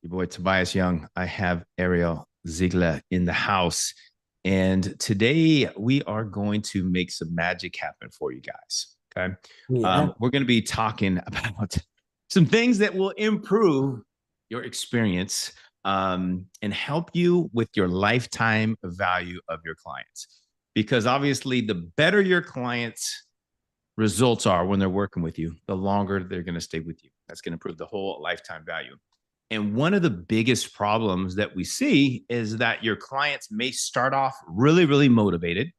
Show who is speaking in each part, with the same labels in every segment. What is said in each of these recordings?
Speaker 1: Your boy Tobias Young. I have Ariel Zeigler in the house. And today we are going to make some magic happen for you guys. Okay.
Speaker 2: Yeah.
Speaker 1: We're going to be talking about some things that will improve your experience and help you with your lifetime value of your clients. Because obviously, the better your clients' results are when they're working with you, the longer they're going to stay with you. That's going to improve the whole lifetime value. And one of the biggest problems that we see is that your clients may start off really, really motivated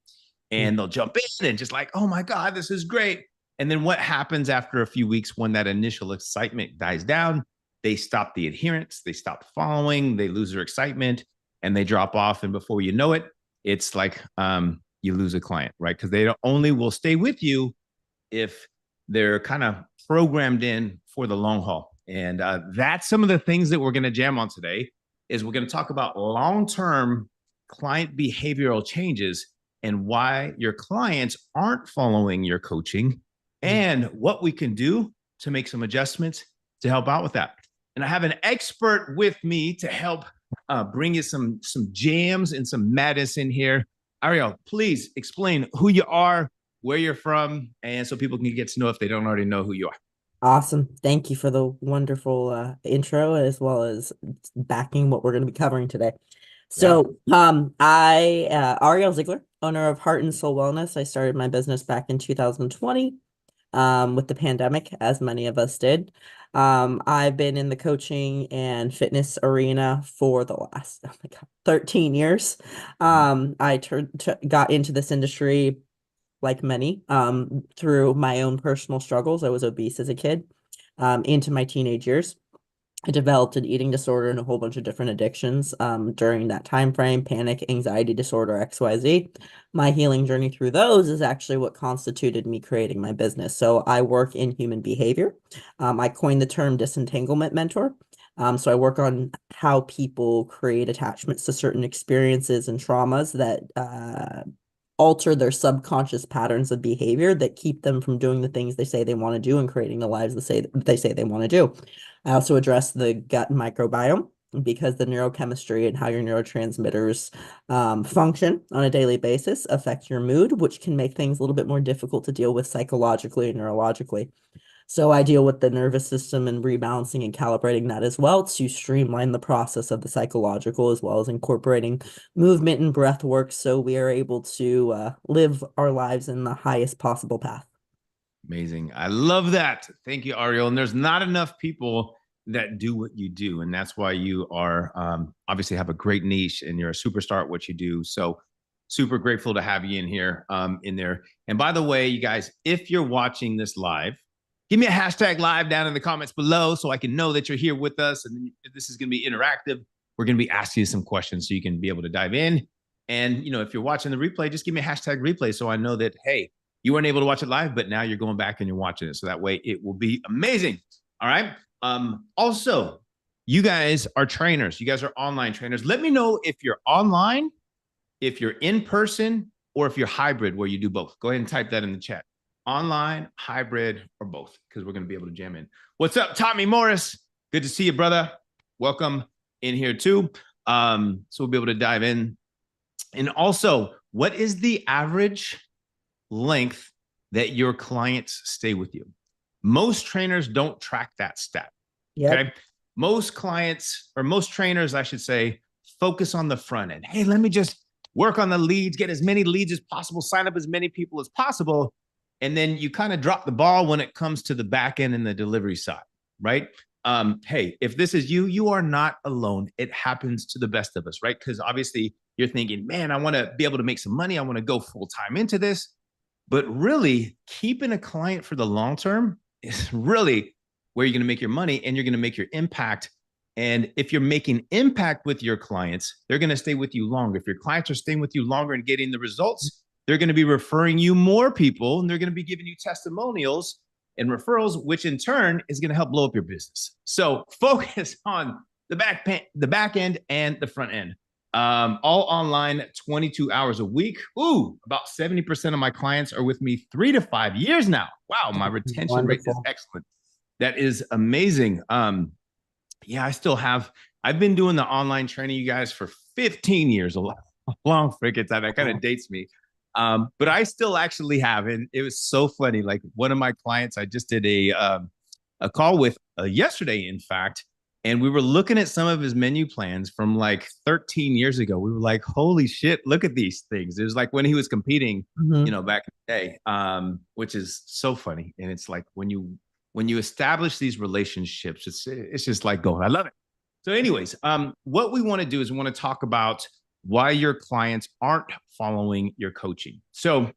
Speaker 2: Mm.
Speaker 1: and they'll jump in and just like, oh my God, this is great. And then what happens after a few weeks when that initial excitement dies down? They stop the adherence, they stop following, they lose their excitement, and they drop off. And before you know it, it's like you lose a client, right? Because they only will stay with you if they're kind of programmed in for the long haul. And that's some of the things that we're going to jam on today is we're going to talk about long-term client behavioral changes and why your clients aren't following your coaching
Speaker 2: Mm.
Speaker 1: and what we can do to make some adjustments to help out with that. And I have an expert with me to help bring you some jams and some madness in here. Ariel, please explain who you are, where you're from, and so people can get to know if they don't already know who you are.
Speaker 2: Awesome. Thank you for the wonderful intro as well as backing what we're going to be covering today.
Speaker 1: Yeah.
Speaker 2: Ariel Ziegler, owner of Heart and Soul Wellness. I started my business back in 2020 with the pandemic, as many of us did. I've been in the coaching and fitness arena for the last, oh my God, 13 years. Got into this industry like many, through my own personal struggles. I was obese as a kid, into my teenage years. I developed an eating disorder and a whole bunch of different addictions during that time frame, panic, anxiety disorder, XYZ. My healing journey through those is actually what constituted me creating my business. So I work in human behavior. I coined the term disentanglement mentor. So I work on how people create attachments to certain experiences and traumas that alter their subconscious patterns of behavior that keep them from doing the things they say they want to do and creating the lives they say they want to do. I also address the gut microbiome because the neurochemistry and how your neurotransmitters function on a daily basis affect your mood, which can make things a little bit more difficult to deal with psychologically and neurologically. So I deal with the nervous system and rebalancing and calibrating that as well to streamline the process of the psychological as well as incorporating movement and breath work so we are able to live our lives in the highest possible path.
Speaker 1: Amazing. I love that. Thank you, Ariel. And there's not enough people that do what you do. And that's why you are obviously have a great niche and you're a superstar at what you do. So super grateful to have you in here in there. And by the way, you guys, if you're watching this live, give me a hashtag live down in the comments below so I can know that you're here with us. And this is going to be interactive. We're going to be asking you some questions so you can be able to dive in. And, if you're watching the replay, just give me a hashtag replay so I know that, hey, you weren't able to watch it live, but now you're going back and you're watching it. So that way it will be amazing. All right. Also, you guys are trainers. You guys are online trainers. Let me know if you're online, if you're in person, or if you're hybrid where you do both. Go ahead and type that in the chat. Online, hybrid, or both, because we're going to be able to jam in. What's up, Tommy Morris? Good to see you, brother. Welcome in here too. So we'll be able to dive in. And also, what is the average length that your clients stay with you? Most trainers don't track that stat.
Speaker 2: Yep.
Speaker 1: Okay. Most clients, or most trainers, I should say, focus on the front end. Hey, let me just work on the leads, get as many leads as possible, sign up as many people as possible. And then you kind of drop the ball when it comes to the back end and the delivery side, right? Hey, if this is you, you are not alone. It happens to the best of us, right? Because obviously you're thinking, man, I want to be able to make some money. I want to go full time into this. But really, keeping a client for the long term is really where you're going to make your money and you're going to make your impact. And if you're making impact with your clients, they're going to stay with you longer. If your clients are staying with you longer and getting the results, they're going to be referring you more people and they're going to be giving you testimonials and referrals, which in turn is going to help blow up your business. So focus on the back end and the front end. All online 22 hours a week. Ooh, about 70% of my clients are with me 3 to 5 years now. Wow, my retention rate is
Speaker 2: Wonderful.
Speaker 1: excellent. That is amazing. Yeah, I still have. I've been doing the online training, you guys, for 15 years, a long freaking time. That kind of
Speaker 2: Wow.
Speaker 1: dates me. But I still actually have, and it was so funny. Like one of my clients, I just did a call with yesterday, in fact, and we were looking at some of his menu plans from like 13 years ago. We were like, "Holy shit, look at these things!" It was like when he was competing,
Speaker 2: Mhm.
Speaker 1: back in the day, which is so funny. And it's like when you establish these relationships, it's just like gold. I love it. So, anyways, what we want to do is we want to talk about why your clients aren't following your coaching. So,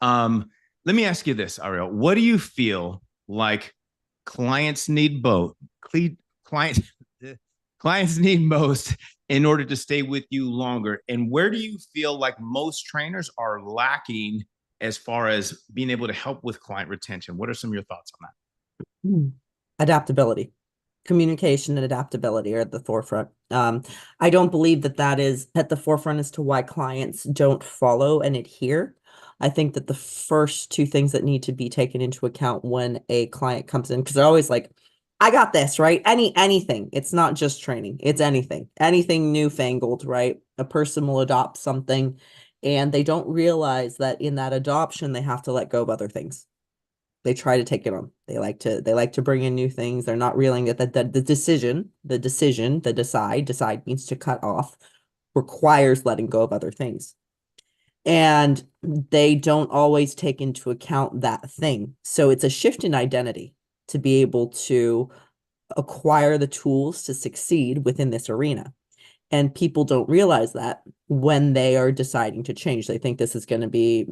Speaker 1: um, let me ask you this, Ariel. What do you feel like clients need both? Clients clients need most in order to stay with you longer, and where do you feel like most trainers are lacking as far as being able to help with client retention? What are some of your thoughts on that?
Speaker 2: Mm. Adaptability, communication and adaptability are at the forefront. I don't believe that that is at the forefront as to why clients don't follow and adhere. I think that the first two things that need to be taken into account when a client comes in, because they're always like, I got this, right? Anything. It's not just training, it's anything newfangled, right? A person will adopt something and they don't realize that in that adoption, they have to let go of other things. They try to take it on. They like to bring in new things. They're not realizing that the decide means to cut off, requires letting go of other things. And they don't always take into account that thing. So it's a shift in identity to be able to acquire the tools to succeed within this arena. And people don't realize that when they are deciding to change. They think this is going to be,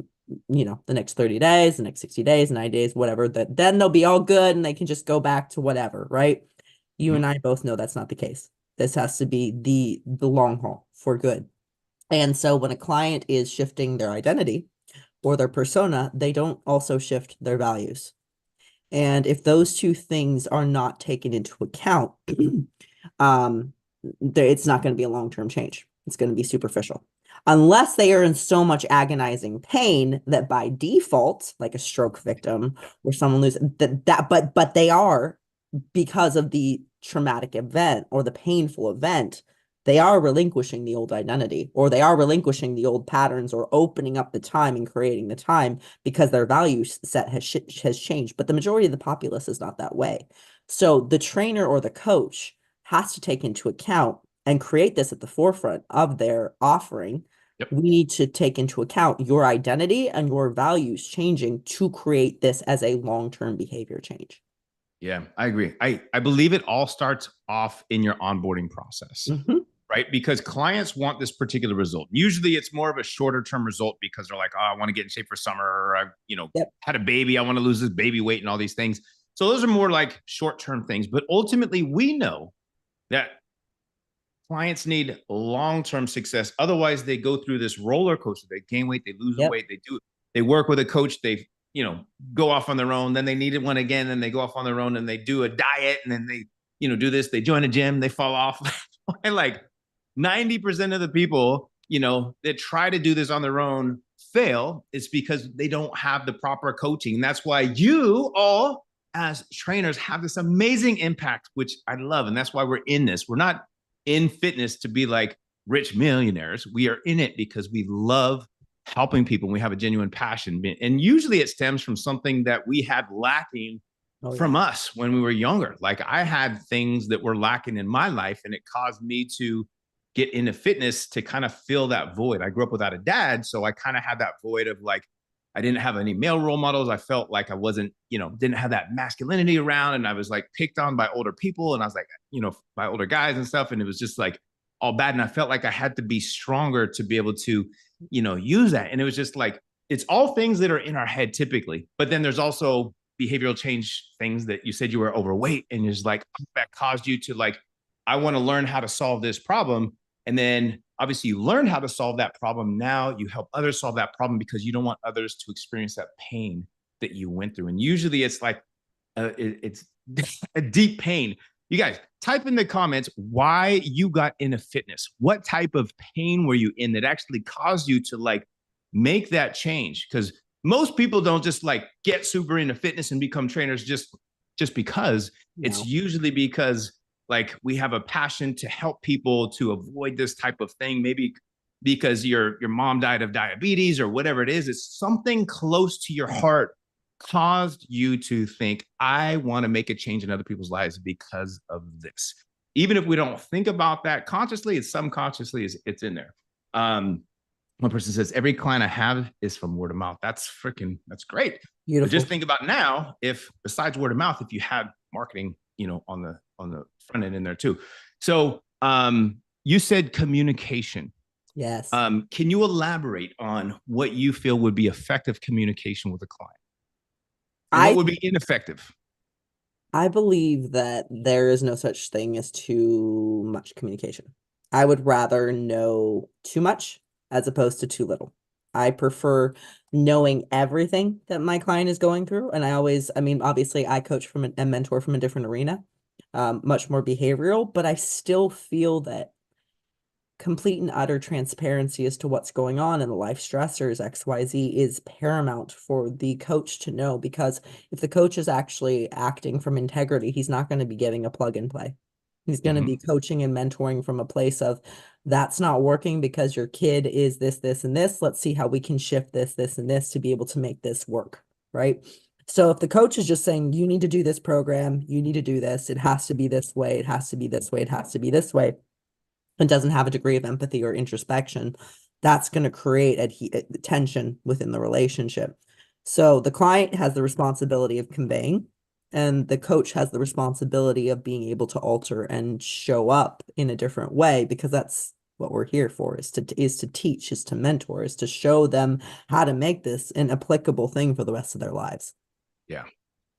Speaker 2: the next 30 days, the next 60 days, 90 days, whatever, that then they'll be all good and they can just go back to whatever, right? You and
Speaker 1: Mhm.
Speaker 2: I both know that's not the case. This has to be the long haul for good. And so when a client is shifting their identity or their persona, they don't also shift their values. And if those two things are not taken into account, um, it's not going to be a long-term change. It's going to be superficial. Unless they are in so much agonizing pain that by default, like a stroke victim or someone loses but they are, because of the traumatic event or the painful event, they are relinquishing the old identity or they are relinquishing the old patterns or opening up the time and creating the time because their value set has changed. But the majority of the populace is not that way. So the trainer or the coach has to take into account and create this at the forefront of their offering.
Speaker 1: Yep.
Speaker 2: We need to take into account your identity and your values changing to create this as a long-term behavior change.
Speaker 1: Yeah, I agree. I believe it all starts off in your onboarding process,
Speaker 2: Mhm.
Speaker 1: right? Because clients want this particular result. Usually it's more of a shorter term result because they're like, oh, I want to get in shape for summer, or I,
Speaker 2: Yep.
Speaker 1: had a baby, I want to lose this baby weight and all these things. So those are more like short term things. But ultimately, we know that clients need long term success. Otherwise, they go through this roller coaster. They gain weight, they lose
Speaker 2: Yep.
Speaker 1: weight, they work with a coach, they go off on their own, then they need one again, and they go off on their own and they do a diet, and then they do this, they join a gym, they fall off. And like 90% of the people that try to do this on their own fail. It's because they don't have the proper coaching. And that's why you all as trainers have this amazing impact, which I love. And that's why we're in this. We're not in fitness to be like rich millionaires. We are in it because we love helping people. We have a genuine passion. And usually it stems from something that we had lacking
Speaker 2: Oh yeah.
Speaker 1: from us when we were younger. Like I had things that were lacking in my life, and it caused me to get into fitness to kind of fill that void. I grew up without a dad, so I kind of had that void of like, I didn't have any male role models. I felt like I wasn't, didn't have that masculinity around, and I was like picked on by older people, and I was like, by older guys and stuff, and it was just like all bad. And I felt like I had to be stronger to be able to, use that. And it was just like, it's all things that are in our head typically, but then there's also behavioral change things that you said you were overweight, and it's like that caused you to like, I want to learn how to solve this problem. And then obviously you learn how to solve that problem. Now you help others solve that problem because you don't want others to experience that pain that you went through. And usually it's like, it's a deep pain. You guys type in the comments why you got into fitness. What type of pain were you in that actually caused you to like make that change? Because most people don't just like get super into fitness and become trainers just because. It's
Speaker 2: No.
Speaker 1: usually because like we have a passion to help people to avoid this type of thing, maybe because your mom died of diabetes or whatever it is, it's something close to your heart caused you to think, I want to make a change in other people's lives because of this. Even if we don't think about that consciously, it's subconsciously, it's in there. One person says, every client I have is from word of mouth. That's great. But
Speaker 2: Beautiful.
Speaker 1: just think about now, if besides word of mouth, if you had marketing, on the front end in there too. So you said communication.
Speaker 2: Yes.
Speaker 1: Can you elaborate on what you feel would be effective communication with a client and what
Speaker 2: I
Speaker 1: would be ineffective?
Speaker 2: I believe that there is no such thing as too much communication. I would rather know too much as opposed to too little. I prefer knowing everything that my client is going through. And I mean, obviously, I coach from a mentor from a different arena, much more behavioral, but I still feel that complete and utter transparency as to what's going on and the life stressors XYZ is paramount for the coach to know, because if the coach is actually acting from integrity, he's not going to be giving a plug and play. He's going to be
Speaker 1: Mm-hmm.
Speaker 2: coaching and mentoring from a place of that's not working because your kid is this, this, and this. Let's see how we can shift this, this, and this to be able to make this work. Right. So if the coach is just saying, you need to do this program, you need to do this, it has to be this way, it has to be this way, it has to be this way, and doesn't have a degree of empathy or introspection, that's going to create tension within the relationship. So the client has the responsibility of conveying, and the coach has the responsibility of being able to alter and show up in a different way, because that's what we're here for, is to teach, is to mentor, is to show them how to make this an applicable thing for the rest of their lives.
Speaker 1: Yeah,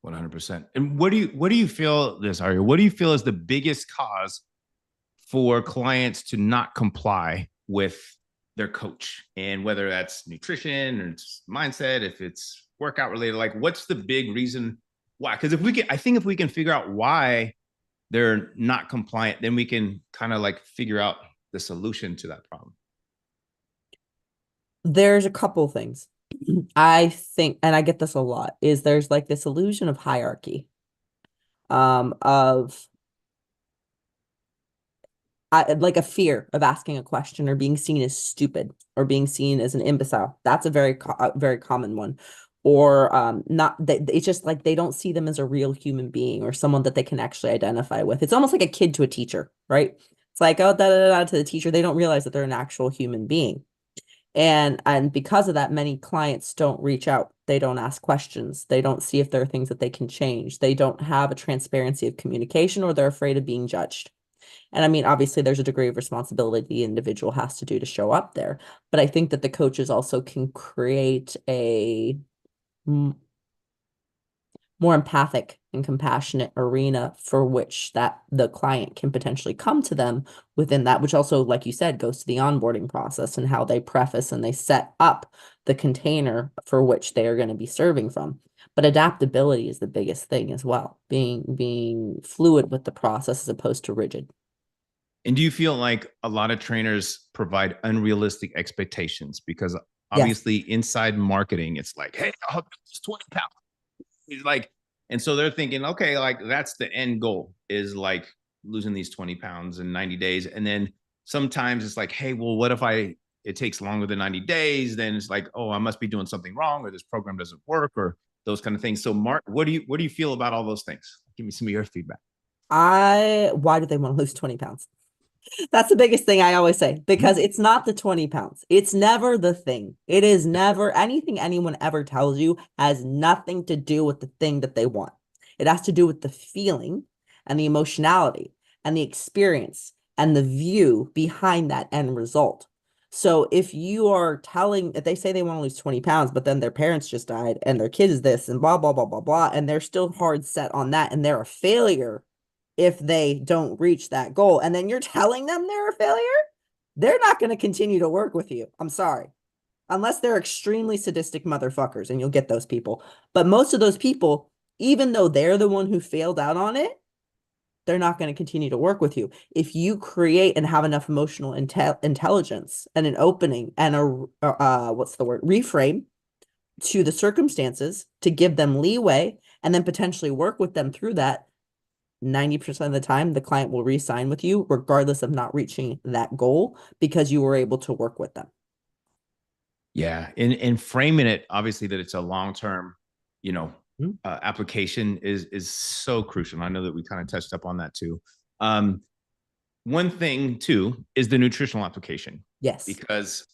Speaker 1: 100%. And what do you feel this, Ariel? What do you feel is the biggest cause for clients to not comply with their coach? And whether that's nutrition or it's mindset, if it's workout related, like what's the big reason why? Because I think if we can figure out why they're not compliant, then we can kind of like figure out the solution to that problem.
Speaker 2: There's a couple things. I think, and I get this a lot, is there's like this illusion of hierarchy, of like a fear of asking a question or being seen as stupid or being seen as an imbecile. That's a very common one. Or not that it's just like they don't see them as a real human being or someone that they can actually identify with. It's almost like a kid to a teacher, right? It's like, oh, da da da to the teacher. They don't realize that they're an actual human being. And because of that, many clients don't reach out. They don't ask questions. They don't see if there are things that they can change. They don't have a transparency of communication, or they're afraid of being judged. And I mean, obviously, there's a degree of responsibility the individual has to do to show up there. But I think that the coaches also can create a more empathic and compassionate arena for which that the client can potentially come to them within that, which also, like you said, goes to the onboarding process and how they preface and they set up the container for which they are going to be serving from. But adaptability is the biggest thing as well, being fluid with the process as opposed to rigid.
Speaker 1: And do you feel like a lot of trainers provide unrealistic expectations? Because
Speaker 2: Yes.
Speaker 1: obviously inside marketing, it's like, hey, I'll have 20 pounds. He's like, and so they're thinking, okay, like that's the end goal, is like losing these 20 pounds in 90 days. And then sometimes it's like, hey, well, what if it takes longer than 90 days? Then it's like, oh, I must be doing something wrong, or this program doesn't work, or those kind of things. So Mark, what do you feel about all those things? Give me some of your feedback.
Speaker 2: Why do they want to lose 20 pounds? That's the biggest thing I always say, because it's not the 20 pounds. It's never the thing. It is never anything anyone ever tells you has nothing to do with the thing that they want. It has to do with the feeling and the emotionality and the experience and the view behind that end result. So if they say they want to lose 20 pounds, but then their parents just died and their kid is this and blah, blah, blah, blah, blah, and they're still hard set on that and they're a failure if they don't reach that goal, and then you're telling them they're a failure, they're not going to continue to work with you. I'm sorry. Unless they're extremely sadistic motherfuckers, and you'll get those people. But most of those people, even though they're the one who failed out on it, they're not going to continue to work with you. If you create and have enough emotional intelligence and an opening and what's the word, reframe to the circumstances to give them leeway and then potentially work with them through that, 90% of the time, the client will re-sign with you regardless of not reaching that goal because you were able to work with them.
Speaker 1: Yeah, and framing it obviously that it's a long-term,
Speaker 2: Mhm.
Speaker 1: application is so crucial. And I know that we kind of touched up on that too. One thing too is the nutritional application.
Speaker 2: Yes.
Speaker 1: Because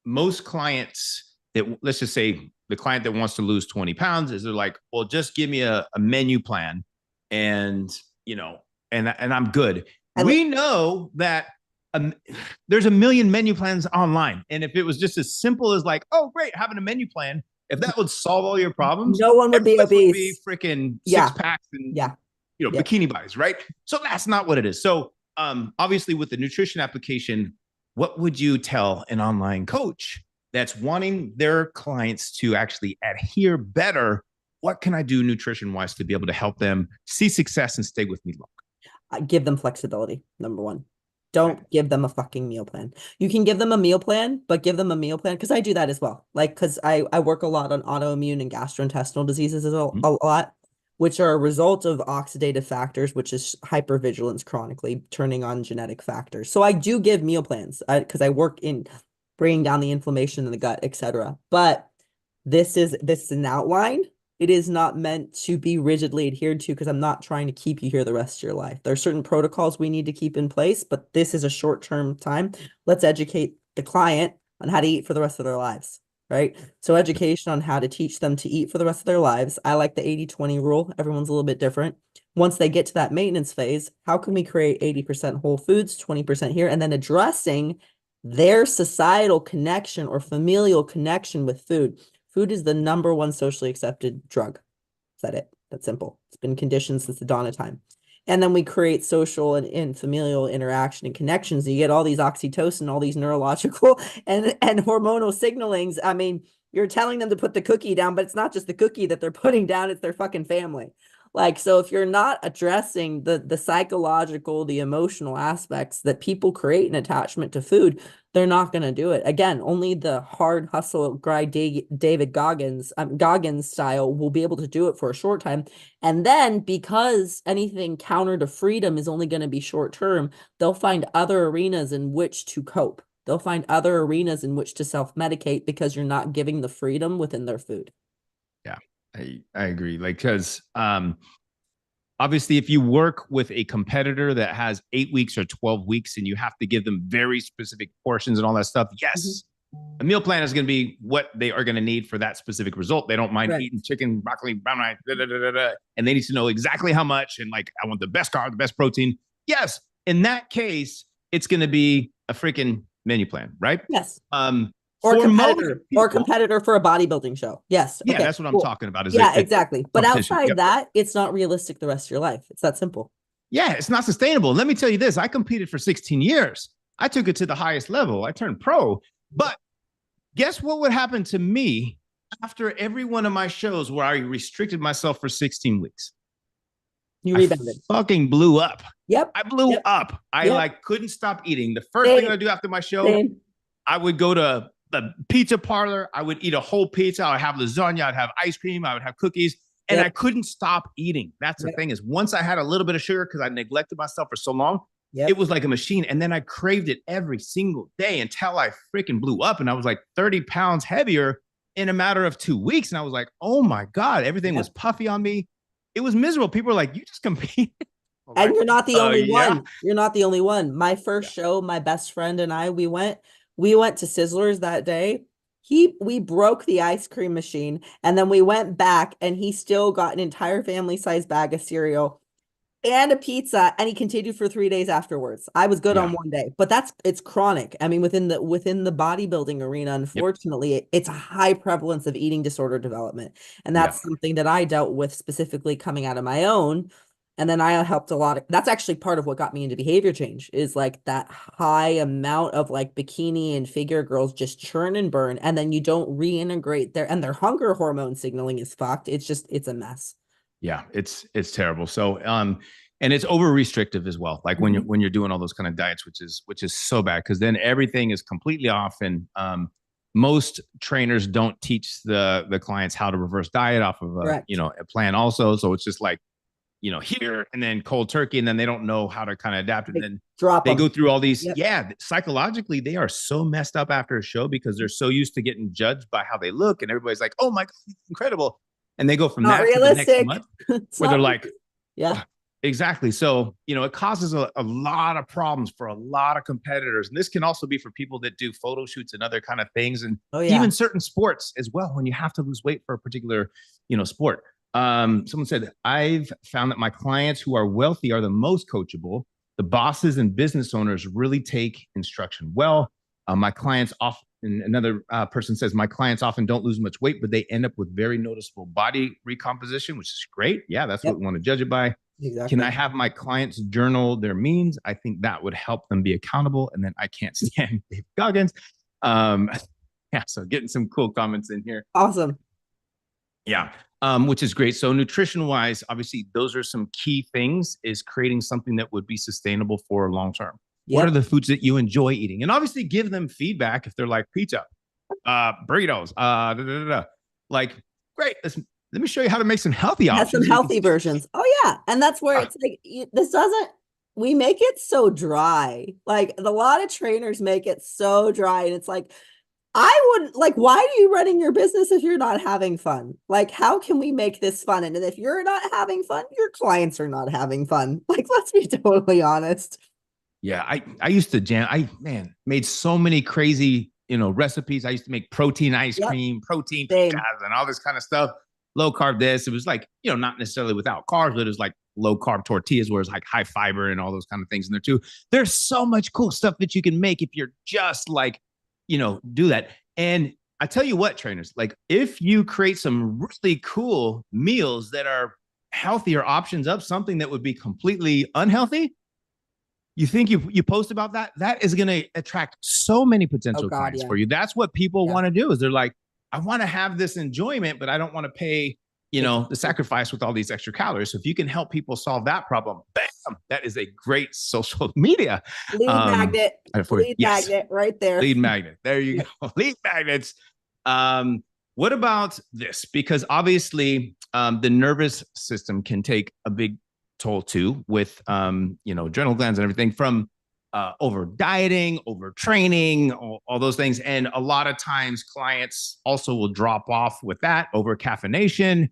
Speaker 1: most clients that, let's just say the client that wants to lose 20 pounds is they're like, well, just give me a menu plan and, and I'm good. We know that um, there's a million menu plans online. And if it was just as simple as like, oh, great, having a menu plan, if that would solve all your problems,
Speaker 2: no one would be
Speaker 1: everybody would be
Speaker 2: obese.
Speaker 1: freaking
Speaker 2: Yeah.
Speaker 1: six packs and
Speaker 2: Yeah. Yep.
Speaker 1: bikini bodies, right? So that's not what it is. So obviously with the nutrition application, what would you tell an online coach that's wanting their clients to actually adhere better? What can I do nutrition wise to be able to help them see success and stay with me longer?
Speaker 2: Give them flexibility, number one. Don't give them a fucking meal plan. You can give them a meal plan, but give them a meal plan because I do that as well. Like, because I work a lot on autoimmune and gastrointestinal diseases a lot, which are a result of oxidative factors, which is hypervigilance chronically turning on genetic factors. So I do give meal plans because I work in bringing down the inflammation in the gut, etc. But this is an outline. It is not meant to be rigidly adhered to because I'm not trying to keep you here the rest of your life. There are certain protocols we need to keep in place, but this is a short-term time. Let's educate the client on how to eat for the rest of their lives, right? So education on how to teach them to eat for the rest of their lives. I like the 80-20 rule. Everyone's a little bit different. Once they get to that maintenance phase, how can we create 80% whole foods, 20% here, and then addressing their societal connection or familial connection with food. Food is the number one socially accepted drug. Is that it? That's simple. It's been conditioned since the dawn of time. And then we create social and familial interaction and connections. And you get all these oxytocin, all these neurological and hormonal signalings. I mean, you're telling them to put the cookie down, but it's not just the cookie that they're putting down, it's their fucking family. Like, so if you're not addressing the psychological, the emotional aspects that people create an attachment to food, they're not going to do it. Again, only the hard hustle guy David Goggins style will be able to do it for a short time. And then because anything counter to freedom is only going to be short term, they'll find other arenas in which to cope. They'll find other arenas in which to self-medicate because you're not giving the freedom within their food.
Speaker 1: Yeah, I agree. Like, because obviously, if you work with a competitor that has 8 weeks or 12 weeks and you have to give them very specific portions and all that stuff, yes, a meal plan is going to be what they are going to need for that specific result. They don't mind eating chicken, broccoli, brown rice, and they need to know exactly how much. And like, I want the best carb, the best protein. Yes, in that case, it's going to be a freaking menu plan, right?
Speaker 2: Yes. Or
Speaker 1: for
Speaker 2: competitor for a bodybuilding show. Yes.
Speaker 1: Yeah, that's what I'm talking about.
Speaker 2: Yeah, exactly. But outside that, it's not realistic the rest of your life. It's that simple.
Speaker 1: Yeah, it's not sustainable. Let me tell you this. I competed for 16 years. I took it to the highest level. I turned pro. But guess what would happen to me after every one of my shows where I restricted myself for 16 weeks?
Speaker 2: You rebounded.
Speaker 1: Fucking blew up.
Speaker 2: Yep.
Speaker 1: I blew up. I like couldn't stop eating. The first thing I do after my show, I would go to the pizza parlor. I would eat a whole pizza. I would have lasagna. I'd have ice cream. I would have cookies. And I couldn't stop eating. That's the thing is once I had a little bit of sugar because I neglected myself for so long, it was like a machine. And then I craved it every single day until I freaking blew up. And I was like 30 pounds heavier in a matter of 2 weeks. And I was like, oh my God, everything was puffy on me. It was miserable. People were like, you just competed.
Speaker 2: And you're not the only one. You're not the only one. My first show, my best friend and I, we went to Sizzlers that day. We broke the ice cream machine and then we went back and he still got an entire family size bag of cereal and a pizza and he continued for 3 days afterwards. I was good on one day, but it's chronic. I mean, within the bodybuilding arena, unfortunately, it's a high prevalence of eating disorder development. And that's something that I dealt with specifically coming out of my own. And then I helped a lot. That's actually part of what got me into behavior change is like that high amount of like bikini and figure girls just churn and burn. And then you don't reintegrate their hunger hormone signaling is fucked. It's a mess.
Speaker 1: Yeah, it's terrible. So, and it's over restrictive as well. Like when you're doing all those kind of diets, which is so bad because then everything is completely off. And most trainers don't teach the clients how to reverse diet off of a plan also. So it's just like, here and then cold turkey, and then they don't know how to kind of adapt. And
Speaker 2: Like,
Speaker 1: then
Speaker 2: drop
Speaker 1: they
Speaker 2: them.
Speaker 1: go through all these.
Speaker 2: Yep.
Speaker 1: Yeah, psychologically, they are so messed up after a show because they're so used to getting judged by how they look, and everybody's like, "Oh my God, it's incredible!" And they go from
Speaker 2: Not
Speaker 1: that to the next
Speaker 2: realistic.
Speaker 1: month
Speaker 2: It's
Speaker 1: where they're
Speaker 2: not.
Speaker 1: like,
Speaker 2: Yeah.
Speaker 1: oh, exactly. So, it causes a lot of problems for a lot of competitors. And this can also be for people that do photo shoots and other kind of things, and
Speaker 2: Oh yeah.
Speaker 1: even certain sports as well, when you have to lose weight for a particular, sport. Someone said, I've found that my clients who are wealthy are the most coachable. The bosses and business owners really take instruction well. My clients often, and another person says, my clients often don't lose much weight, but they end up with very noticeable body recomposition, which is great. Yeah, that's what
Speaker 2: Yep.
Speaker 1: we want to judge it by. Can I
Speaker 2: Exactly.
Speaker 1: have my clients journal their means? I think that would help them be accountable. And then I can't stand Dave Goggins. Um, yeah, so getting some cool comments in here.
Speaker 2: Awesome.
Speaker 1: Yeah, which is great. So nutrition wise, obviously, those are some key things, is creating something that would be sustainable for long term. What are
Speaker 2: Yep.
Speaker 1: the foods that you enjoy eating? And obviously give them feedback if they're like pizza, burritos, da, da, da, da. Like, great. Let me show you how to make some healthy
Speaker 2: Has some
Speaker 1: options. So you can
Speaker 2: healthy versions. Oh yeah. And that's where
Speaker 1: uh,
Speaker 2: it's like this doesn't we make it so dry. Like a lot of trainers make it so dry and it's like I wouldn't like why are you running your business if you're not having fun? Like how can we make this fun? And if you're not having fun, your clients are not having fun. Like let's be totally honest.
Speaker 1: yeah, I used to jam. I man made so many crazy recipes. I used to make protein ice
Speaker 2: Yep.
Speaker 1: cream, protein
Speaker 2: Same.
Speaker 1: pizzas, and all this kind of stuff. Low carb this. It was like not necessarily without carbs, but it was like low carb tortillas, where it's like high fiber and all those kind of things in there too. There's so much cool stuff that you can make if you're just like do that. And I tell you what, trainers, like if you create some really cool meals that are healthier options of something that would be completely unhealthy, you think you post about that is going to attract so many
Speaker 2: Oh
Speaker 1: potential
Speaker 2: God,
Speaker 1: clients
Speaker 2: yeah.
Speaker 1: for you. That's what people
Speaker 2: Yeah.
Speaker 1: want to do, is they're like, I want to have this enjoyment, but I don't want to pay the
Speaker 2: Exactly.
Speaker 1: sacrifice with all these extra calories. So if you can help people solve that problem, bam, that is a great social media
Speaker 2: Lead
Speaker 1: um
Speaker 2: magnet.
Speaker 1: for you.
Speaker 2: Lead
Speaker 1: Yes,
Speaker 2: magnet right there.
Speaker 1: lead magnet, there you
Speaker 2: Yep.
Speaker 1: go. Lead magnets. What about this? Because obviously the nervous system can take a big toll too, with adrenal glands and everything, from over dieting, over training, all those things. And a lot of times clients also will drop off with that, over caffeination.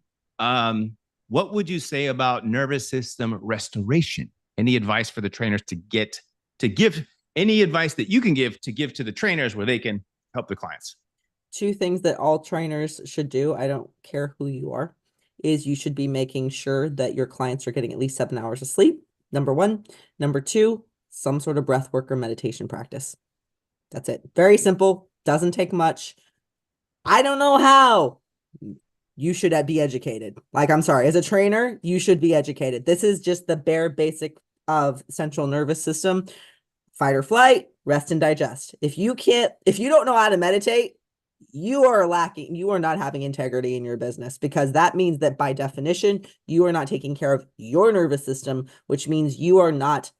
Speaker 1: What would you say about nervous system restoration? Any advice for the trainers to give any advice that you can give to the trainers where they can help the clients?
Speaker 2: Two things that all trainers should do, I don't care who you are, is you should be making sure that your clients are getting at least 7 hours of sleep. Number one. Number two, some sort of breath work or meditation practice. That's it. Very simple. Doesn't take much. I don't know how. You should be educated. Like, I'm sorry, as a trainer, you should be educated. This is just the bare basic of central nervous system, fight or flight, rest and digest. If you don't know how to meditate, you are lacking, you are not having integrity in your business, because that means that by definition, you are not taking care of your nervous system, which means you are not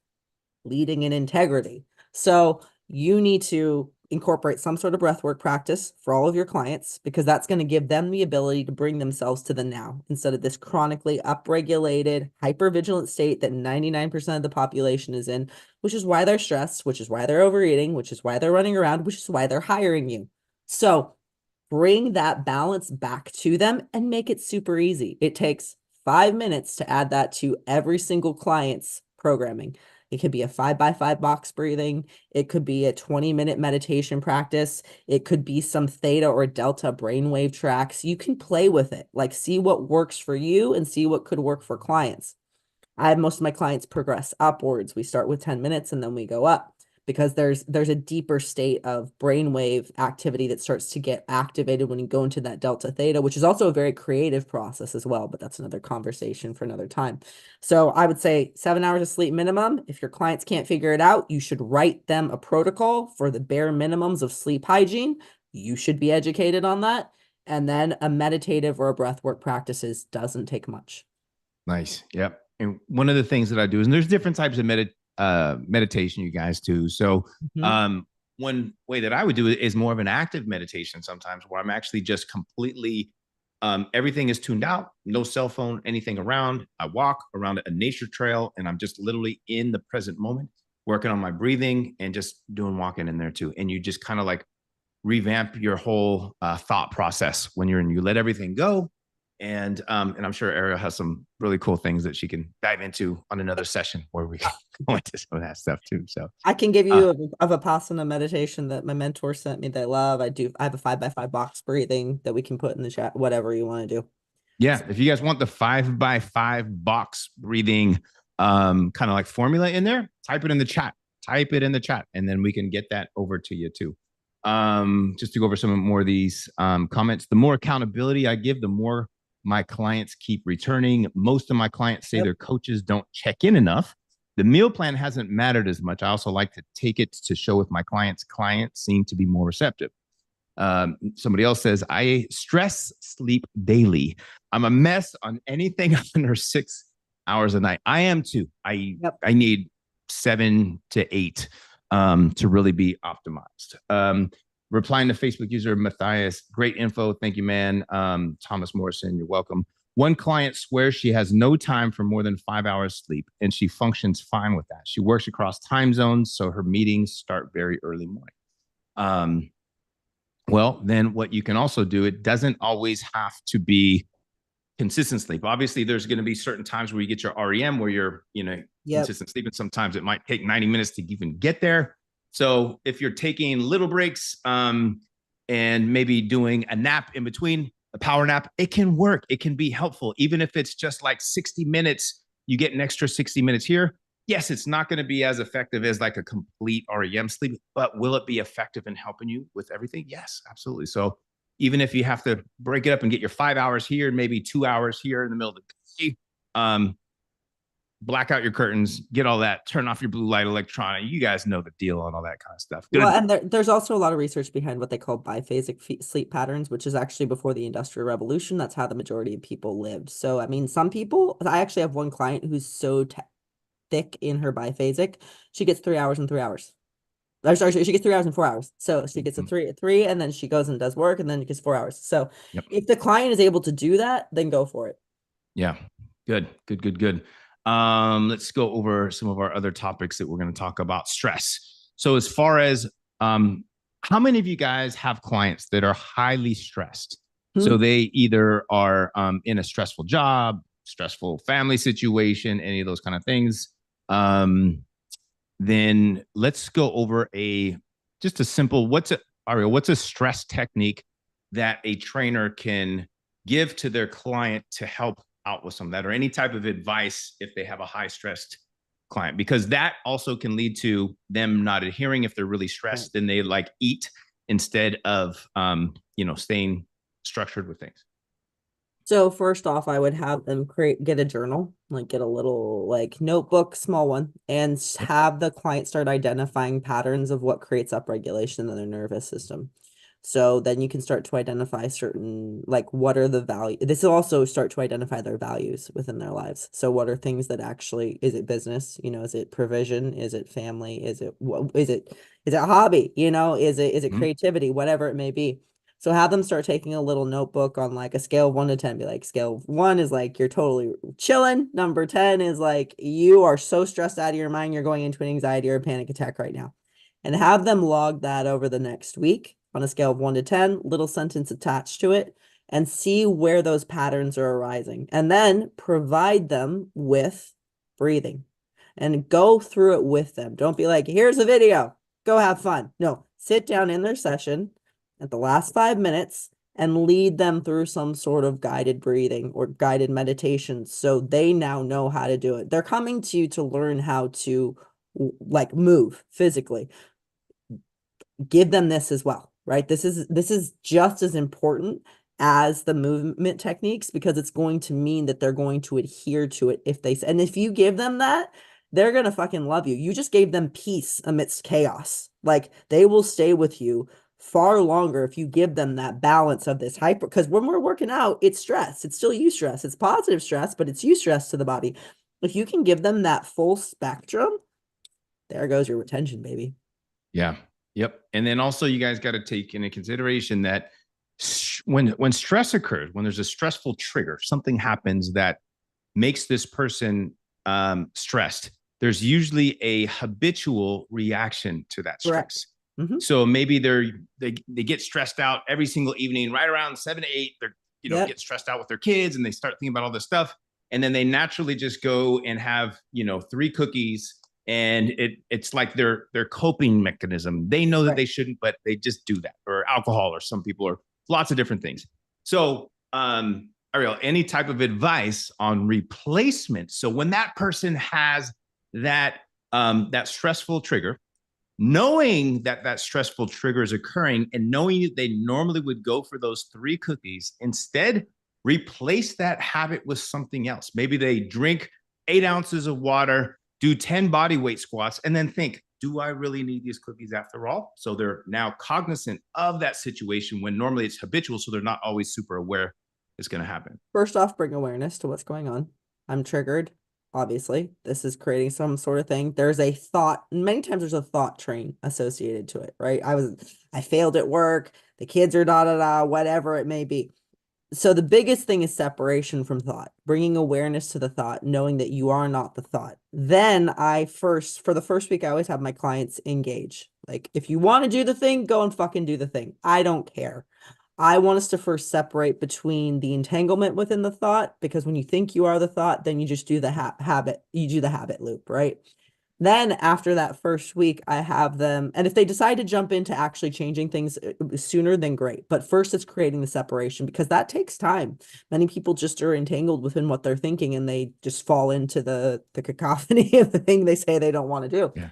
Speaker 2: leading in integrity. So you need to incorporate some sort of breathwork practice for all of your clients, because that's going to give them the ability to bring themselves to the now instead of this chronically upregulated, hypervigilant state that 99% of the population is in, which is why they're stressed, which is why they're overeating, which is why they're running around, which is why they're hiring you. So bring that balance back to them and make it super easy. It takes 5 minutes to add that to every single client's programming. It could be a 5x5 box breathing. It could be a 20-minute meditation practice. It could be some theta or delta brainwave tracks. You can play with it, like see what works for you and see what could work for clients. I have most of my clients progress upwards. We start with 10 minutes and then we go up, because there's a deeper state of brainwave activity that starts to get activated when you go into that delta theta, which is also a very creative process as well, but that's another conversation for another time. So I would say 7 hours of sleep minimum. If your clients can't figure it out, you should write them a protocol for the bare minimums of sleep hygiene. You should be educated on that. And then a meditative or a breathwork practices doesn't take much.
Speaker 1: Nice. Yep. And one of the things that I do is, and there's different types of meditation, you guys too. So one way that I would do it is more of an active meditation sometimes, where I'm actually just completely Everything is tuned out, no cell phone, anything around. I walk around a nature trail and I'm just literally in the present moment, working on my breathing and just doing walking in there too. And you just kind of like revamp your whole thought process when you're in, you let everything go. And I'm sure Ariel has some really cool things that she can dive into on another session where we can go into some of that stuff too. So
Speaker 2: I can give you a Vipassana meditation that my mentor sent me that I love. I have a 5x5 box breathing that we can put in the chat, whatever you want to do.
Speaker 1: yeah, if you guys want the 5x5 box breathing kind of like formula in there, type it in the chat. Type it in the chat, and then we can get that over to you too. Just to go over some more of these comments. The more accountability I give, the more my clients keep returning. Most of my clients say their coaches don't check in enough. The meal plan hasn't mattered as much. I also like to take it to show with my clients. Clients seem to be more receptive. Somebody else says, I stress sleep daily. I'm a mess on anything under 6 hours a night. I am too. I need 7 to 8 to really be optimized. Replying to Facebook user Matthias, great info. Thank you, man. Thomas Morrison, you're welcome. One client swears she has no time for more than 5 hours sleep, and she functions fine with that. She works across time zones, so her meetings start very early morning. Well, then what you can also do, it doesn't always have to be consistent sleep. Obviously, there's going to be certain times where you get your REM where you're, consistent sleep, and sometimes it might take 90 minutes to even get there. So if you're taking little breaks and maybe doing a nap in between, a power nap, it can work. It can be helpful. Even if it's just like 60 minutes, you get an extra 60 minutes here. Yes, it's not going to be as effective as like a complete REM sleep, but will it be effective in helping you with everything? Yes, absolutely. So even if you have to break it up and get your 5 hours here, maybe 2 hours here in the middle of the day, black out your curtains, get all that, turn off your blue light electronic. You guys know the deal on all that kind of stuff. Good.
Speaker 2: Well, and there's also a lot of research behind what they call biphasic sleep patterns, which is actually before the Industrial Revolution. That's how the majority of people lived. So, I mean, some people, I actually have one client who's so thick in her biphasic, she gets 3 hours and 3 hours. I'm sorry, she gets 3 hours and 4 hours. So she gets a three, and then she goes and does work, and then it gets 4 hours. So if the client is able to do that, then go for it.
Speaker 1: Yeah. Good. Let's go over some of our other topics that we're going to talk about. Stress. So as far as how many of you guys have clients that are highly stressed? So they either are in a stressful job, stressful family situation, any of those kind of things. Then let's go over just a simple, Ariel, what's a stress technique that a trainer can give to their client to help out with some of that, or any type of advice if they have a high stressed client, because that also can lead to them not adhering. If they're really stressed, then they like eat instead of, staying structured with things.
Speaker 2: So first off, I would have them get a journal, like get a little like notebook, small one, and have the client start identifying patterns of what creates upregulation in their nervous system. So then you can start to identify certain, like, what are the value. This will also start to identify their values within their lives. So what are things that actually, is it business? Is it provision? Is it family? Is it a hobby? Is it creativity? Whatever it may be. So have them start taking a little notebook on like a scale of 1 to 10. Be like, scale of 1 is like you're totally chilling. Number 10 is like you are so stressed out of your mind, you're going into an anxiety or a panic attack right now. And have them log that over the next week on a scale of 1 to 10, little sentence attached to it, and see where those patterns are arising. And then provide them with breathing and go through it with them. Don't be like, here's a video, go have fun. No, sit down in their session at the last 5 minutes and lead them through some sort of guided breathing or guided meditation so they now know how to do it. They're coming to you to learn how to like move physically. Give them this as well, right? This is just as important as the movement techniques, because it's going to mean that they're going to adhere to it and if you give them that, they're going to fucking love you. You just gave them peace amidst chaos. Like, they will stay with you far longer if you give them that balance of this hyper, because when we're working out, it's stress. It's still eustress. It's positive stress, but it's eustress to the body. If you can give them that full spectrum, there goes your retention, baby.
Speaker 1: Yeah. Yep. And then also you guys got to take into consideration that When stress occurs, when there's a stressful trigger, something happens that makes this person stressed, there's usually a habitual reaction to that
Speaker 2: Correct.
Speaker 1: stress.
Speaker 2: Hmm.
Speaker 1: So maybe they get stressed out every single evening, right around 7 to 8. They're
Speaker 2: Yep.
Speaker 1: get stressed out with their kids, and they start thinking about all this stuff, and then they naturally just go and have 3 cookies, and it's like their coping mechanism. They know that
Speaker 2: Right.
Speaker 1: they shouldn't, but they just do that, or alcohol, or some people, or lots of different things. So Ariel, any type of advice on replacement? So when that person has that stressful trigger, knowing that that stressful trigger is occurring, and knowing that they normally would go for those 3 cookies, instead replace that habit with something else. Maybe they drink 8 ounces of water, do 10 body weight squats, and then think, do I really need these cookies after all? So they're now cognizant of that situation when normally it's habitual, so they're not always super aware it's going to happen.
Speaker 2: First off, bring awareness to what's going on. I'm triggered. Obviously, this is creating some sort of thing. There's a thought, many times there's a thought train associated to it, right? I failed at work, the kids are da da da, whatever it may be. So the biggest thing is separation from thought, bringing awareness to the thought, knowing that you are not the thought. Then for the first week, I always have my clients engage. Like, if you want to do the thing, go and fucking do the thing. I don't care. I want us to first separate between the entanglement within the thought, because when you think you are the thought, then you just do the habit, you do the habit loop, right? Then after that first week, I have them, and if they decide to jump into actually changing things sooner, then great. But first, it's creating the separation, because that takes time. Many people just are entangled within what they're thinking, and they just fall into the cacophony of the thing they say they don't want to do.
Speaker 1: Yeah.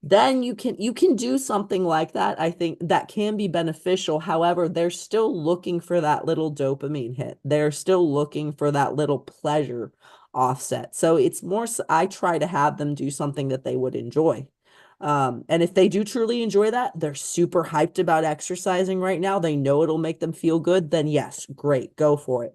Speaker 2: Then you can do something like that. I think that can be beneficial. However, they're still looking for that little dopamine hit. They're still looking for that little pleasure offset. So it's more, I try to have them do something that they would enjoy. And if they do truly enjoy that, they're super hyped about exercising right now, they know it'll make them feel good, then yes, great, go for it.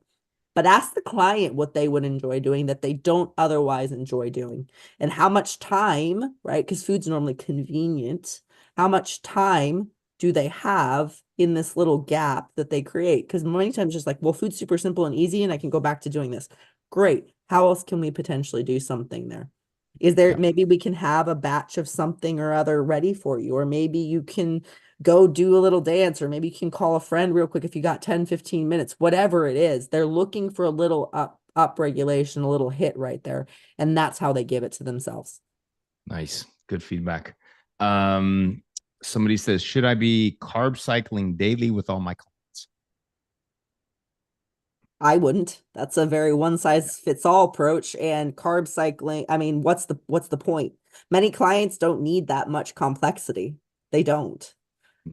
Speaker 2: But ask the client what they would enjoy doing that they don't otherwise enjoy doing, and how much time, right? Because food's normally convenient. How much time do they have in this little gap that they create? Because many times just like, well, food's super simple and easy and I can go back to doing this. Great. How else can we potentially do something there? Is there,
Speaker 1: Yeah.
Speaker 2: maybe we can have a batch of something or other ready for you, or maybe you can go do a little dance, or maybe you can call a friend real quick if you got 10-15 minutes, whatever it is. They're looking for a little up regulation, a little hit right there, and that's how they give it to themselves.
Speaker 1: Nice. Good feedback. Um, Somebody says, should I be carb cycling daily with all my clients?
Speaker 2: I wouldn't. That's a very one size fits all approach. And carb cycling, I mean, what's the point? Many clients don't need that much complexity. They don't.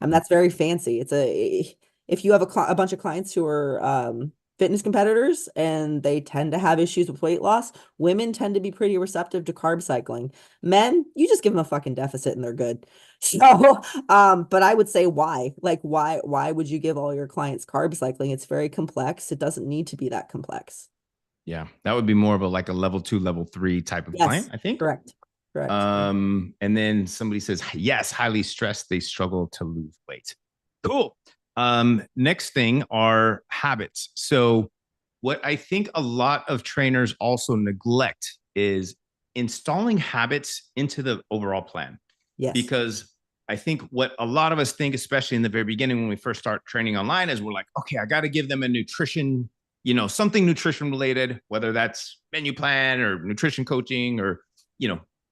Speaker 2: And that's very fancy. If you have a bunch of clients who are fitness competitors and they tend to have issues with weight loss, women tend to be pretty receptive to carb cycling. Men, you just give them a fucking deficit and they're good. So, but I would say why? Like, why would you give all your clients carb cycling? It's very complex. It doesn't need to be that complex.
Speaker 1: Yeah, that would be more of a like a level 2, level 3 type of
Speaker 2: Yes,
Speaker 1: client, I think.
Speaker 2: correct. Correct.
Speaker 1: And then somebody says, yes, highly stressed, they struggle to lose weight. Cool. Next thing are habits. So what I think a lot of trainers also neglect is installing habits into the overall plan.
Speaker 2: Yes.
Speaker 1: Because I think what a lot of us think, especially in the very beginning when we first start training online, is we're like, okay, I got to give them a nutrition, something nutrition related, whether that's menu plan or nutrition coaching, or,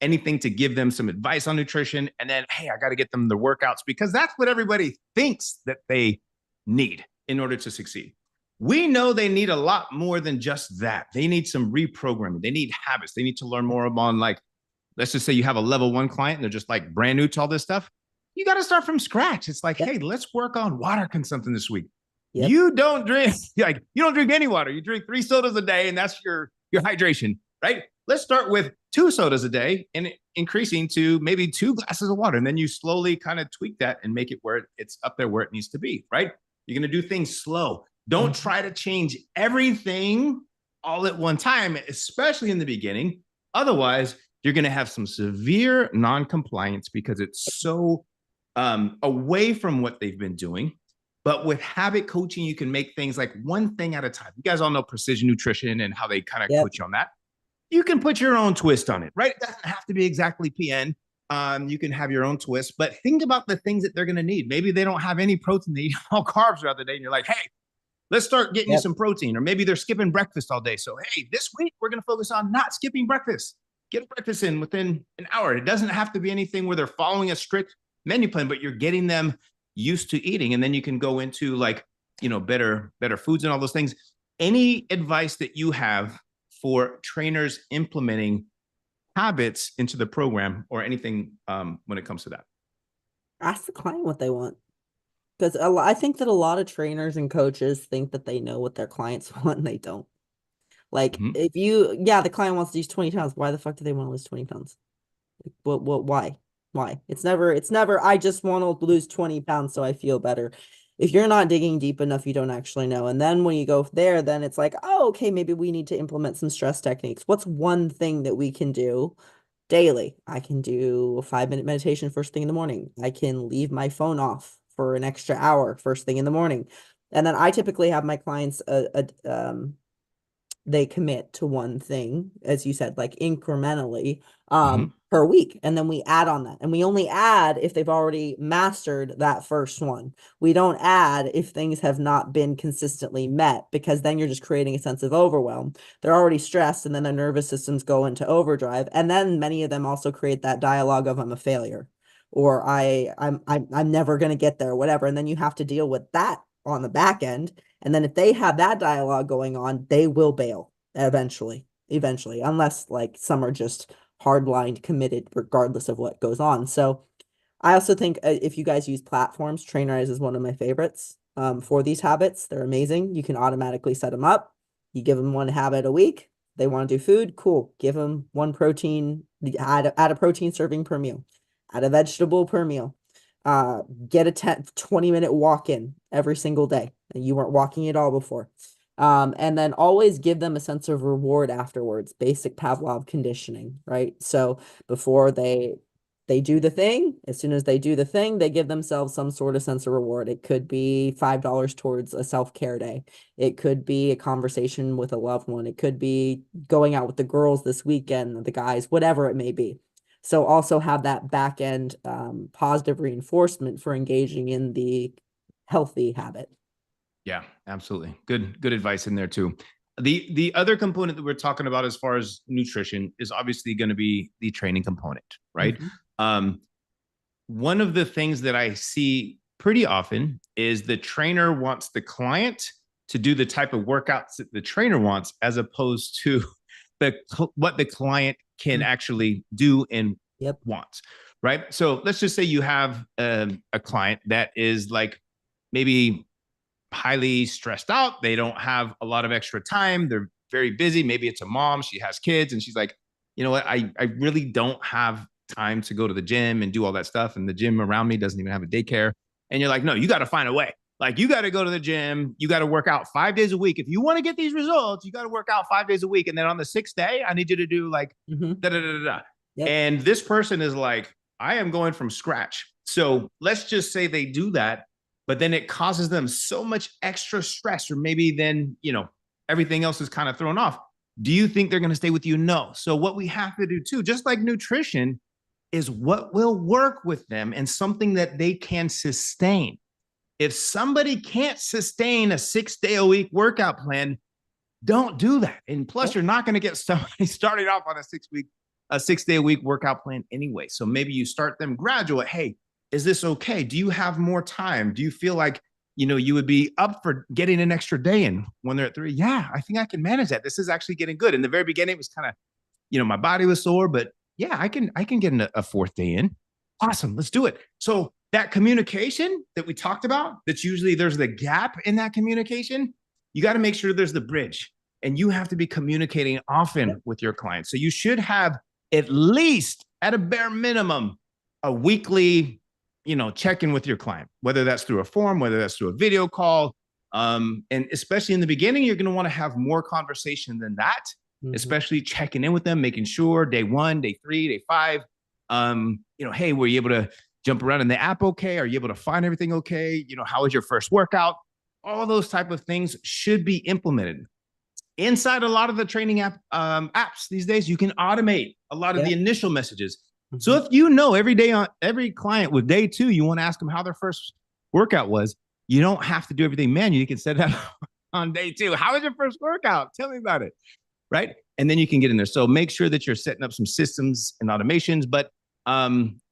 Speaker 1: anything to give them some advice on nutrition. And then, hey, I got to get them the workouts, because that's what everybody thinks that they need in order to succeed. We know they need a lot more than just that. They need some reprogramming. They need habits. They need to learn more about, like, let's just say you have a level 1 client and they're just like brand new to all this stuff. You got to start from scratch. It's like,
Speaker 2: Yep.
Speaker 1: hey, let's work on water consumption this week.
Speaker 2: Yep.
Speaker 1: You don't drink any water. You drink 3 sodas a day, and that's your hydration, right? Let's start with 2 sodas a day and increasing to maybe 2 glasses of water. And then you slowly kind of tweak that and make it where it's up there where it needs to be, right? You're going to do things slow. Don't try to change everything all at one time, especially in the beginning. Otherwise, you're going to have some severe non-compliance because it's so away from what they've been doing. But with habit coaching, you can make things like one thing at a time. You guys all know precision nutrition and how they kind of
Speaker 2: Yep.
Speaker 1: coach you on that. You can put your own twist on it, right? It doesn't have to be exactly PN. You can have your own twist, but think about the things that they're going to need. Maybe they don't have any protein, they eat all carbs throughout the day, and you're like, hey, let's start getting you
Speaker 2: Yep.
Speaker 1: some protein. Or maybe they're skipping breakfast all day. So, hey, this week we're going to focus on not skipping breakfast. Get breakfast in within an hour. It doesn't have to be anything where they're following a strict menu plan, but you're getting them used to eating. And then you can go into like, better foods and all those things. Any advice that you have for trainers implementing habits into the program or anything when it comes to that?
Speaker 2: Ask the client what they want. Because I think that a lot of trainers and coaches think that they know what their clients want and they don't. Like
Speaker 1: Mm-hmm.
Speaker 2: if you, yeah, the client wants to lose 20 pounds. Why the fuck do they want to lose 20 pounds? Why? Why? It's never, I just want to lose 20 pounds so I feel better. If you're not digging deep enough, you don't actually know. And then when you go there, then it's like, oh, okay, maybe we need to implement some stress techniques. What's one thing that we can do daily? I can do a 5-minute meditation first thing in the morning. I can leave my phone off for an extra hour first thing in the morning. And then I typically have my clients they commit to one thing, as you said, like incrementally
Speaker 1: Mm-hmm.
Speaker 2: per week. And then we add on that. And we only add if they've already mastered that first one. We don't add if things have not been consistently met, because then you're just creating a sense of overwhelm. They're already stressed, and then their nervous systems go into overdrive. And then many of them also create that dialogue of I'm a failure, or I'm never gonna get there, whatever. And then you have to deal with that on the back end. And then if they have that dialogue going on, they will bail eventually, unless like some are just hardlined committed regardless of what goes on. So I also think if you guys use platforms, Trainerize is one of my favorites for these habits. They're amazing. You can automatically set them up. You give them one habit a week. They want to do food, cool. Give them one protein, add a protein serving per meal, add a vegetable per meal. Get a 20-minute walk in every single day. And you weren't walking at all before. And then always give them a sense of reward afterwards, basic Pavlov conditioning, right? So before they do the thing, as soon as they do the thing, they give themselves some sort of sense of reward. It could be $5 towards a self-care day. It could be a conversation with a loved one. It could be going out with the girls this weekend, the guys, whatever it may be. So also have that back end positive reinforcement for engaging in the healthy habit.
Speaker 1: Yeah, absolutely. Good advice in there too. The other component that we're talking about as far as nutrition is obviously going to be the training component, right?
Speaker 2: Mm-hmm.
Speaker 1: Um, one of the things that I see pretty often is the trainer wants the client to do the type of workouts that the trainer wants, as opposed to what the client can actually do and
Speaker 2: Yep.
Speaker 1: wants, right? So let's just say you have a client that is like maybe highly stressed out. They don't have a lot of extra time. They're very busy. Maybe it's a mom. She has kids and she's like, you know what? I really don't have time to go to the gym and do all that stuff. And the gym around me doesn't even have a daycare. And you're like, no, you got to find a way. Like you got to go to the gym. You got to work out 5 days a week. If you want to get these results, you got to work out 5 days a week. And then on the 6th day, I need you to do like da da da da.
Speaker 2: Yep.
Speaker 1: And this person is like, I am going from scratch. So let's just say they do that, but then it causes them so much extra stress, or maybe then, everything else is kind of thrown off. Do you think they're going to stay with you? No. So what we have to do too, just like nutrition, is what will work with them and something that they can sustain. If somebody can't sustain a 6-day-a-week workout plan, don't do that. And plus, you're not going to get somebody started off on a 6-day-a-week workout plan anyway. So maybe you start them gradual. Hey, is this okay? Do you have more time? Do you feel like, you would be up for getting an extra day in when they're at 3? Yeah, I think I can manage that. This is actually getting good. In the very beginning, it was kind of, my body was sore, but yeah, I can get a 4th day in. Awesome. Let's do it. So that communication that we talked about, that's usually there's the gap in that communication. You got to make sure there's the bridge, and you have to be communicating often with your clients. So you should have at least at a bare minimum, a weekly, check-in with your client, whether that's through a form, whether that's through a video call. And especially in the beginning, you're going to want to have more conversation than that, especially checking in with them, making sure day 1, day 3, day 5, hey, were you able to jump around in the app okay? Are you able to find everything okay? How was your first workout? All those type of things should be implemented inside a lot of the training apps these days. You can automate a lot of
Speaker 2: Yeah.
Speaker 1: the initial messages. So
Speaker 2: Mhm.
Speaker 1: if every day on every client with day 2, you want to ask them how their first workout was, you don't have to do everything manually. You can set it up on day 2. How was your first workout? Tell me about it. Right. And then you can get in there. So make sure that you're setting up some systems and automations. But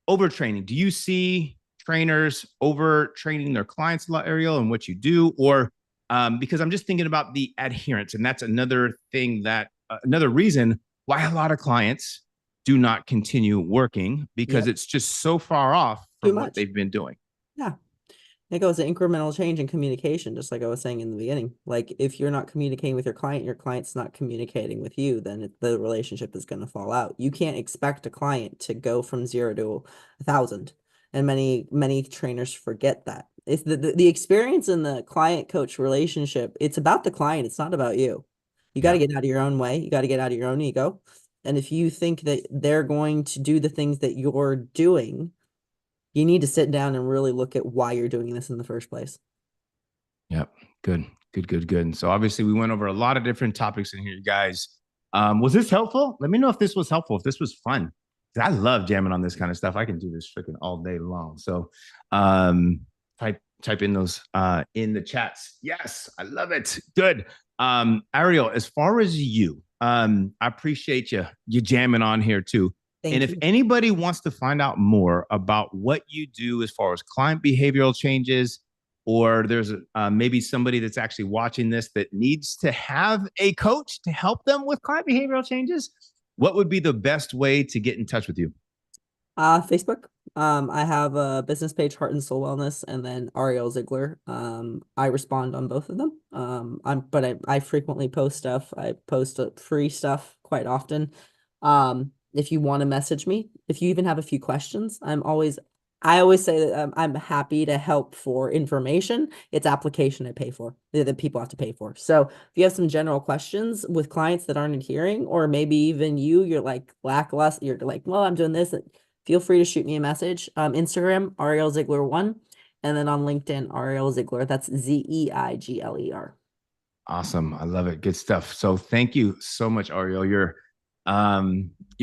Speaker 1: overtraining, do you see trainers overtraining their clients a lot, Ariel, and what you do? Or because I'm just thinking about the adherence. And that's another thing another reason why a lot of clients do not continue working, because
Speaker 2: Yep.
Speaker 1: it's just so far off
Speaker 2: Too
Speaker 1: from what
Speaker 2: much.
Speaker 1: they've been doing.
Speaker 2: Yeah. It goes an incremental change in communication, just like I was saying in the beginning. Like if you're not communicating with your client's not communicating with you, then the relationship is going to fall out. You can't expect a client to go from 0 to 1,000. And many trainers forget that. It's the experience in the client coach relationship. It's about the client. It's not about you. You got to
Speaker 1: Yeah.
Speaker 2: get out of your own way. You got to get out of your own ego. And if you think that they're going to do the things that you're doing, you need to sit down and really look at why you're doing this in the first place.
Speaker 1: Yep. Good. Good. Good. Good. And so obviously we went over a lot of different topics in here, you guys. Was this helpful? Let me know if this was helpful, if this was fun. I love jamming on this kind of stuff. I can do this freaking all day long. So um, type in those in the chats. Yes, I love it. Good. Ariel, as far as you, I appreciate you jamming on here too. And
Speaker 2: Thank
Speaker 1: if
Speaker 2: you.
Speaker 1: anybody wants to find out more about what you do as far as client behavioral changes, or there's maybe somebody that's actually watching this that needs to have a coach to help them with client behavioral changes, what would be the best way to get in touch with you?
Speaker 2: Facebook. I have a business page, Heart and Soul Wellness, and then Ariel Zeigler. I respond on both of them. I frequently post stuff. I post free stuff quite often. If you want to message me, if you even have a few questions, I always say that I'm happy to help for information. It's application I pay for, that people have to pay for. So if you have some general questions with clients that aren't adhering, or maybe even you're like lackluster, you're like, well, I'm doing this. Feel free to shoot me a message. Instagram, Ariel Zeigler 1, and then on LinkedIn, Ariel Zeigler. That's Zeigler.
Speaker 1: Awesome. I love it. Good stuff. So thank you so much, Ariel. Your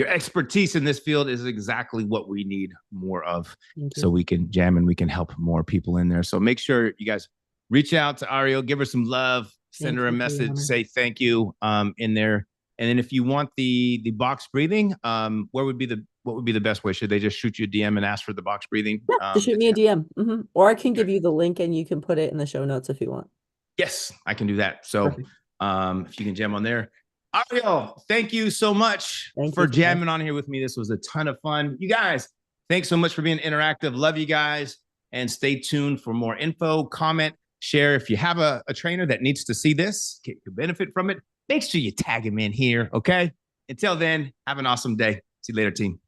Speaker 1: expertise in this field is exactly what we need more of.
Speaker 2: Thank
Speaker 1: So
Speaker 2: you.
Speaker 1: we can jam and we can help more people in there. So make sure you guys reach out to Ariel, give her some love, send
Speaker 2: Thank
Speaker 1: her a
Speaker 2: you for the
Speaker 1: message,
Speaker 2: honor.
Speaker 1: say thank you in there. And then if you want the box breathing, what would be the best way? Should they just shoot you a DM and ask for the box breathing?
Speaker 2: Yeah, just shoot me a DM. Or I can
Speaker 1: Okay.
Speaker 2: give you the link and you can put it in the show notes if you want.
Speaker 1: Yes, I can do that. So
Speaker 2: Perfect.
Speaker 1: if you can jam on there. Ariel, thank you so much
Speaker 2: Thank you,
Speaker 1: for
Speaker 2: Tobias.
Speaker 1: jamming on here with me. This was a ton of fun. You guys, thanks so much for being interactive. Love you guys. And stay tuned for more info, comment, share. If you have a trainer that needs to see this, could benefit from it, make sure you tag him in here. Okay. Until then, have an awesome day. See you later, team.